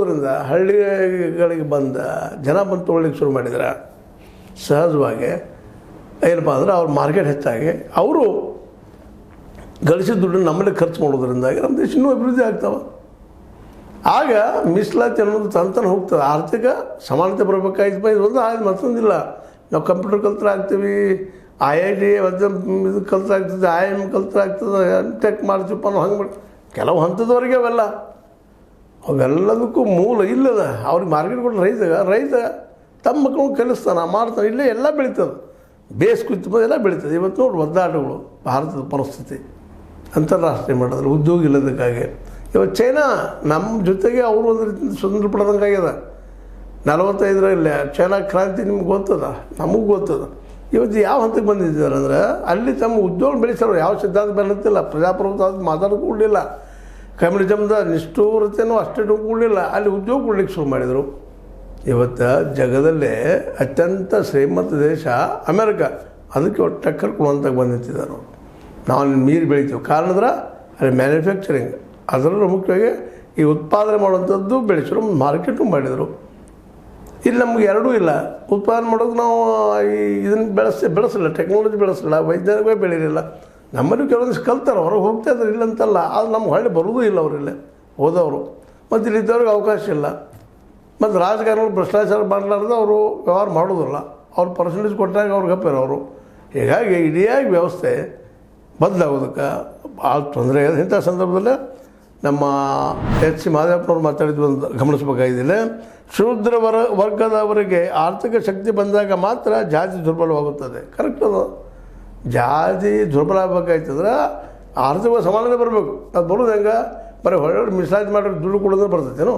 ಕೊಡೋದ್ರಿಂದ ಹಳ್ಳಿಗಳಿಗೆ ಬಂದ ಜನ ಬಂದು ತೊಗೊಳ್ಳಿಕ್ಕೆ ಶುರು ಮಾಡಿದ್ರೆ ಸಹಜವಾಗಿ ಏನಪ್ಪ ಅಂದ್ರೆ ಅವ್ರ ಮಾರ್ಕೆಟ್ ಹೆಚ್ಚಾಗಿ ಅವರು ಗಳಿಸಿದ ದುಡ್ಡನ್ನು ನಮ್ಮಲ್ಲಿ ಖರ್ಚು ಮಾಡೋದ್ರಿಂದಾಗಿ ನಮ್ಮ ದೇಶ ಇನ್ನೂ ಅಭಿವೃದ್ಧಿ ಆಗ್ತಾವೆ. ಆಗ ಮೀಸಲಾತಿ ಅನ್ನೋದು ತಂತನ ಹೋಗ್ತದೆ. ಆರ್ಥಿಕ ಸಮಾನತೆ ಬರಬೇಕಾಯ್ತು ಇದು ಒಂದು ಆಯ್ತು, ಮತ್ತೊಂದಿಲ್ಲ. ನಾವು ಕಂಪ್ಯೂಟರ್ ಕಲ್ತ್ರೆ ಆಗ್ತೀವಿ, IIT ಇದು ಕಲ್ತ್ರೆ ಆಗ್ತದೆ, IIM ಕಲ್ತ್ರೆ ಆಗ್ತದೆ, ಟೆಕ್ ಮಾಡ್ತೀವಪ್ಪ ನಾವು ಹಂಗೆ ಮಾಡಿ ಕೆಲವು ಹಂತದವರೆಗೆ ಅವೆಲ್ಲದಕ್ಕೂ ಮೂಲ ಇಲ್ಲದ. ಅವ್ರಿಗೆ ಮಾರ್ಕೆಟ್ ಕೊಟ್ಟು ರೈತ ತಮ್ಮ ಮಕ್ಕಳು ಕಲಿಸ್ತಾನೆ, ಮಾಡ್ತಾನೆ, ಇಲ್ಲೇ ಎಲ್ಲ ಬೆಳೀತದೆ. ಬೇಸ್ ಕುತ್ತು ಎಲ್ಲ ಬೆಳೀತದೆ. ಇವತ್ತು ನೋಡಿ ಒದ್ದಾಟಗಳು ಭಾರತದ ಪರಿಸ್ಥಿತಿ ಅಂತಾರಾಷ್ಟ್ರೀಯ ಮಟ್ಟದಲ್ಲಿ ಉದ್ಯೋಗ ಇಲ್ಲದಕ್ಕಾಗಿ ಇವತ್ತು ಚೈನಾ ನಮ್ಮ ಜೊತೆಗೆ ಅವರು ಒಂದು ರೀತಿ ಸ್ವತಂತ್ರ ಪಡೆದಂಗಾಗ್ಯದ. 45ರಲ್ಲಿ ಚೈನಾ ಕ್ರಾಂತಿ ನಿಮ್ಗೆ ಗೊತ್ತದ, ನಮಗೂ ಗೊತ್ತದ. ಇವತ್ತು ಯಾವ ಹಂತಕ್ಕೆ ಬಂದಿದ್ದಾರೆ ಅಂದರೆ ಅಲ್ಲಿ ತಮ್ಮ ಉದ್ಯೋಗ ಬೆಳೆಸೋರು ಯಾವ ಸಿದ್ಧಾಂತ ಬೆನ್ನತ್ತಿಲ್ಲ, ಪ್ರಜಾಪ್ರಭುತ್ವ ಮಾತಾಡೋದು ಕೂಡಲಿಲ್ಲ, ಕಮ್ಯುನಿಸಮ್ದ ನಿಷ್ಠೂರತೆಯೂ ಅಷ್ಟೇ ಕೂಡಲಿಲ್ಲ, ಅಲ್ಲಿ ಉದ್ಯೋಗ ಕೊಡ್ಲಿಕ್ಕೆ ಶುರು ಮಾಡಿದರು. ಇವತ್ತು ಜಗದಲ್ಲೇ ಅತ್ಯಂತ ಶ್ರೀಮಂತ ದೇಶ ಅಮೇರಿಕ, ಅದಕ್ಕೆ ಟಕ್ಕರ್ ಕೊಡುವಂತ ಬಂದಿದ್ದಾರೆ. ನಾವು ಮೀರಿ ಬೆಳಿತೀವಿ. ಕಾರಣ ಅಂದ್ರೆ ಅಲ್ಲಿ ಮ್ಯಾನುಫ್ಯಾಕ್ಚರಿಂಗ್, ಅದರಲ್ಲೂ ಮುಖ್ಯವಾಗಿ ಈ ಉತ್ಪಾದನೆ ಮಾಡುವಂಥದ್ದು ಬೆಳೆಸರು, ಮಾರ್ಕೆಟು ಮಾಡಿದರು. ಇಲ್ಲಿ ನಮ್ಗೆ ಎರಡೂ ಇಲ್ಲ. ಉತ್ಪಾದನೆ ಮಾಡೋದು ನಾವು ಇದನ್ನು ಬೆಳೆಸಿಲ್ಲ, ಟೆಕ್ನಾಲಜಿ ಬೆಳೆಸಿಲ್ಲ, ವೈಜ್ಞಾನಿಕವಾಗಿ ಬೆಳೀಲಿಲ್ಲ. ನಮ್ಮಲ್ಲಿ ಕೆಲವೊಂದಿಷ್ಟು ಕಲ್ತಾರೆ, ಹೊರಗೆ ಹೋಗ್ತಾ ಇದ್ದಾರೆ, ಇಲ್ಲ ಅಂತಲ್ಲ. ಆದರೆ ನಮ್ಗೆ ಹೊಳ್ಳಿ ಬರೋದೂ ಇಲ್ಲ ಅವರಿಲ್ಲೇ ಹೋದವರು. ಮತ್ತು ಇಲ್ಲಿದ್ದವ್ರಿಗೆ ಅವಕಾಶ ಇಲ್ಲ. ಮತ್ತು ರಾಜಕಾರಣಿಗಳು ಭ್ರಷ್ಟಾಚಾರ ಮಾಡಲಾರ್ದು ಅವರು ವ್ಯವಹಾರ ಮಾಡೋದಿಲ್ಲ. ಅವ್ರು ಪರ್ಸೆಂಟೇಜ್ ಕೊಟ್ಟಾಗ ಅವ್ರಿಗೆ ಹಪ್ಪಿರೋ ಅವರು. ಹೀಗಾಗಿ ಇಡಿಯಾಗಿ ವ್ಯವಸ್ಥೆ ಬದಲಾಗೋದಕ್ಕೆ ಭಾಳ ತೊಂದರೆ ಇದೆ. ಇಂಥ ಸಂದರ್ಭದಲ್ಲೇ ನಮ್ಮ H. ಮಾದೇವಪ್ಪನವ್ರು ಮಾತಾಡಿದ್ವಿ ಅಂತ ಗಮನಿಸಬೇಕಾಗಿದ್ದಿಲ್ಲ. ಶೂದ್ರ ವರ್ಗದವರಿಗೆ ಆರ್ಥಿಕ ಶಕ್ತಿ ಬಂದಾಗ ಮಾತ್ರ ಜಾತಿ ದುರ್ಬಲವಾಗುತ್ತದೆ. ಕರೆಕ್ಟ್ ಅದು. ಜಾತಿ ದುರ್ಬಲ ಆಗಬೇಕಾಯ್ತಂದ್ರೆ ಆರ್ಥಿಕ ಸಮಾನತೆ ಬರಬೇಕು. ಅದು ಬರೋದು ಹೆಂಗೆ? ಬರೀ ಹೊರಗಡೆ ಮೀಸಲಾತಿ ಮಾಡೋದು ದುಡ್ಡು ಕೊಡೋದ್ರೆ ಬರ್ತೈತೇನೋ.